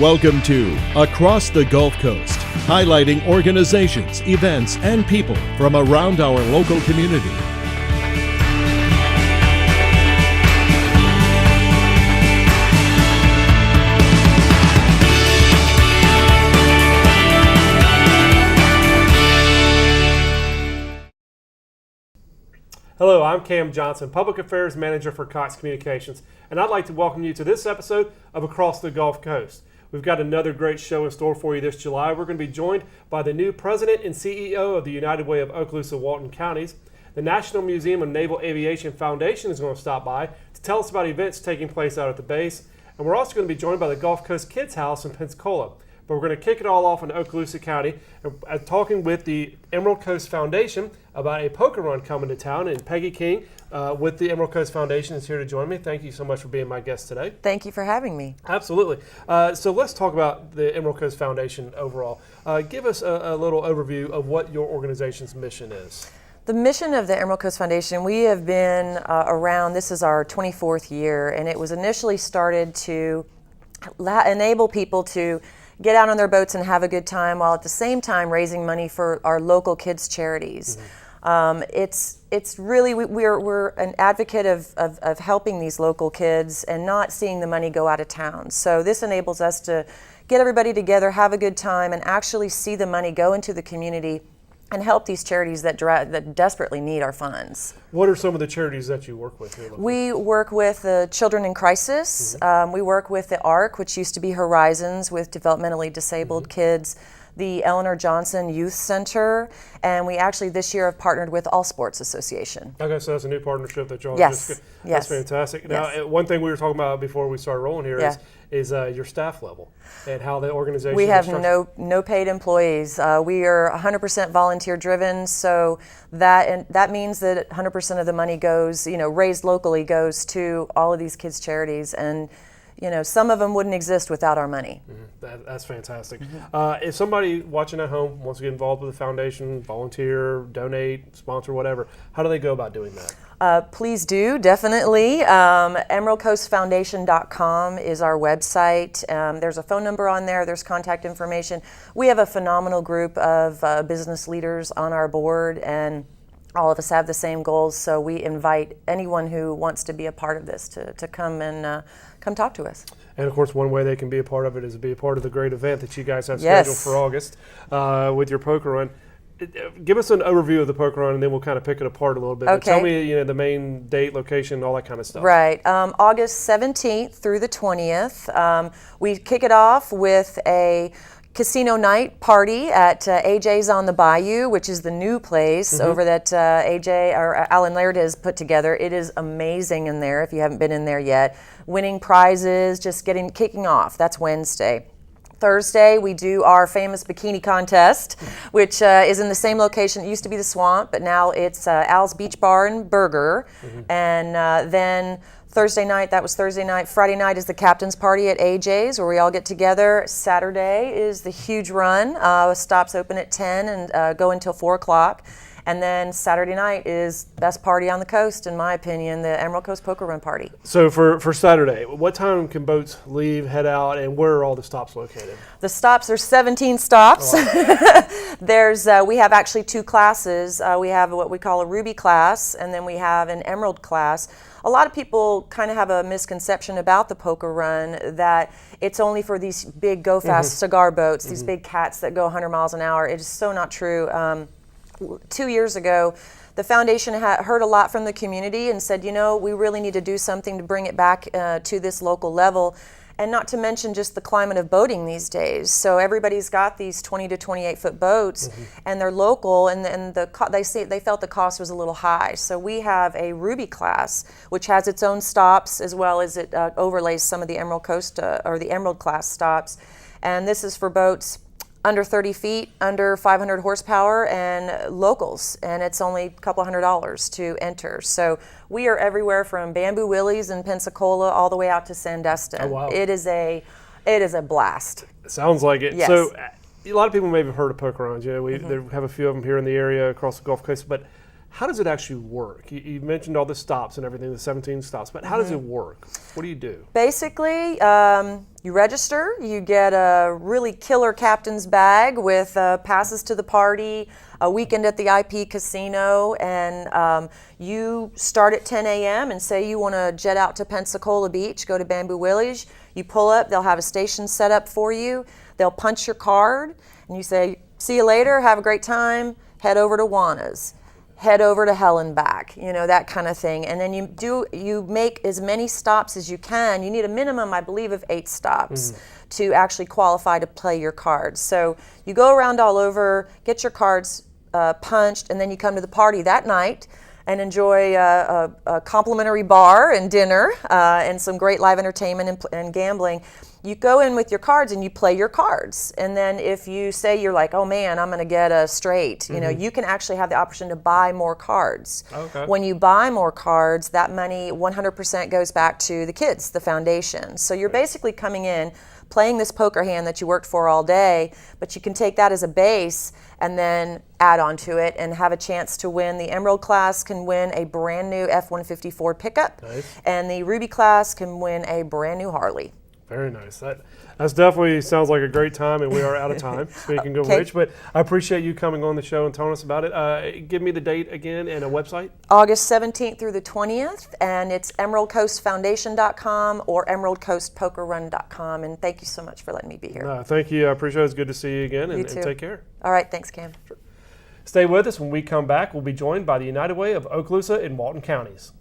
Welcome to Across the Gulf Coast, highlighting organizations, events, and people from around our local community. Hello, I'm Cam Johnson, Public Affairs Manager for Cox Communications, and I'd like to welcome you to this episode of Across the Gulf Coast. We've got another great show in store for you this July. We're going to be joined by the new President and CEO of the United Way of Okaloosa-Walton Counties. The National Museum of Naval Aviation Foundation is going to stop by to tell us about events taking place out at the base. And we're also going to be joined by the Gulf Coast Kids House in Pensacola. But we're going to kick it all off in Okaloosa County, talking with the Emerald Coast Foundation about a poker run coming to town. And Peggy King with the Emerald Coast Foundation is here to join me. Thank you so much for being my guest today. Thank you for having me. Absolutely. So let's talk about the Emerald Coast Foundation overall. Give us a little overview of what your organization's mission is. The mission of the Emerald Coast Foundation, we have been around, this is our 24th year, and it was initially started to enable people to get out on their boats and have a good time while at the same time raising money for our local kids' charities. It's really, we're an advocate of helping these local kids and not seeing the money go out of town. So this enables us to get everybody together, have a good time, and actually see the money go into the community and help these charities that desperately need our funds. What are some of the charities that you work with here? We work with the Children in Crisis. We work with the ARC, which used to be Horizons, with developmentally disabled kids, the Eleanor Johnson Youth Center, and we actually this year have partnered with All Sports Association. Okay, so that's a new partnership that y'all Yes. just Yes. That's fantastic. Yes. Now, one thing we were talking about before we started rolling here Yeah. is your staff level and how the organization We have is structured. no paid employees. We are 100% volunteer driven, so that means that 100% of the money goes, raised locally, goes to all of these kids' charities, and some of them wouldn't exist without our money. That's fantastic. If somebody watching at home wants to get involved with the foundation, volunteer, donate, sponsor, whatever, how do they go about doing that? Please do, definitely. EmeraldCoastFoundation.com is our website. There's a phone number on there. There's contact information. We have a phenomenal group of business leaders on our board, and all of us have the same goals, so we invite anyone who wants to be a part of this to come and come talk to us. And of course, one way they can be a part of it is to be a part of the great event that you guys have Yes. scheduled for August with your poker run. Give us an overview of the poker run, and then we'll kind of pick it apart a little bit. Okay. But tell me, the main date, location, all that kind of stuff. Right. August 17th through the 20th. We kick it off with a casino night party at AJ's on the Bayou, which is the new place over that AJ or Alan Laird has put together. It is amazing in there if you haven't been in there yet. Winning prizes, just kicking off. That's Wednesday. Thursday, we do our famous bikini contest, which is in the same location. It used to be the Swamp, but now it's Al's Beach Bar and Burger. And then Thursday night, that was Thursday night. Friday night is the captain's party at AJ's, where we all get together. Saturday is the huge run. Stops open at 10 and go until 4 o'clock. And then Saturday night is best party on the coast, in my opinion, the Emerald Coast Poker Run Party. So for Saturday, what time can boats leave, head out, and where are all the stops located? The stops, there's 17 stops. Oh, wow. We have actually 2 classes. We have what we call a Ruby class, and then we have an Emerald class. A lot of people kind of have a misconception about the poker run that it's only for these big go-fast cigar boats, these big cats that go 100 miles an hour. It is so not true. 2 years ago, the foundation heard a lot from the community and said, we really need to do something to bring it back to this local level, and not to mention just the climate of boating these days. So everybody's got these 20 to 28 foot boats, and they're local, and they felt the cost was a little high. So we have a Ruby class, which has its own stops, as well as it overlays some of the Emerald Coast or the Emerald class stops. And this is for boats under 30 feet, under 500 horsepower, and locals, and it's only a couple $100 to enter. So we are everywhere from Bamboo Willie's in Pensacola all the way out to Sandestin. Oh, wow. It is a blast. Sounds like it. Yes. So a lot of people may have heard of poker runs. We have a few of them here in the area across the Gulf Coast, but how does it actually work? You mentioned all the stops and everything, the 17 stops, but how does it work? What do you do? Basically, you register, you get a really killer captain's bag with passes to the party, a weekend at the IP casino, and you start at 10 a.m. and say you want to jet out to Pensacola Beach, go to Bamboo Village. You pull up, they'll have a station set up for you. They'll punch your card, and you say, see you later, have a great time, head over to Juana's. Head over to hell and back, that kind of thing. And then you make as many stops as you can. You need a minimum, I believe, of 8 stops to actually qualify to play your cards. So you go around all over, get your cards punched, and then you come to the party that night and enjoy a complimentary bar and dinner and some great live entertainment and gambling. You go in with your cards and you play your cards. And then if you say you're like, oh man, I'm going to get a straight, you can actually have the option to buy more cards. Okay. When you buy more cards, that money 100% goes back to the kids, the foundation. So you're basically coming in, playing this poker hand that you worked for all day, but you can take that as a base and then add on to it and have a chance to win. The Emerald class can win a brand new F-150 Ford pickup, and the Ruby class can win a brand new Harley. Very nice. That's definitely sounds like a great time, and we are out of time, speaking of which. But I appreciate you coming on the show and telling us about it. Give me the date again and a website. August 17th through the 20th, and it's emeraldcoastfoundation.com or emeraldcoastpokerrun.com. And thank you so much for letting me be here. Thank you. I appreciate it. It's good to see you again, and take care. All right. Thanks, Cam. Sure. Stay with us. When we come back, we'll be joined by the United Way of Okaloosa and Walton counties.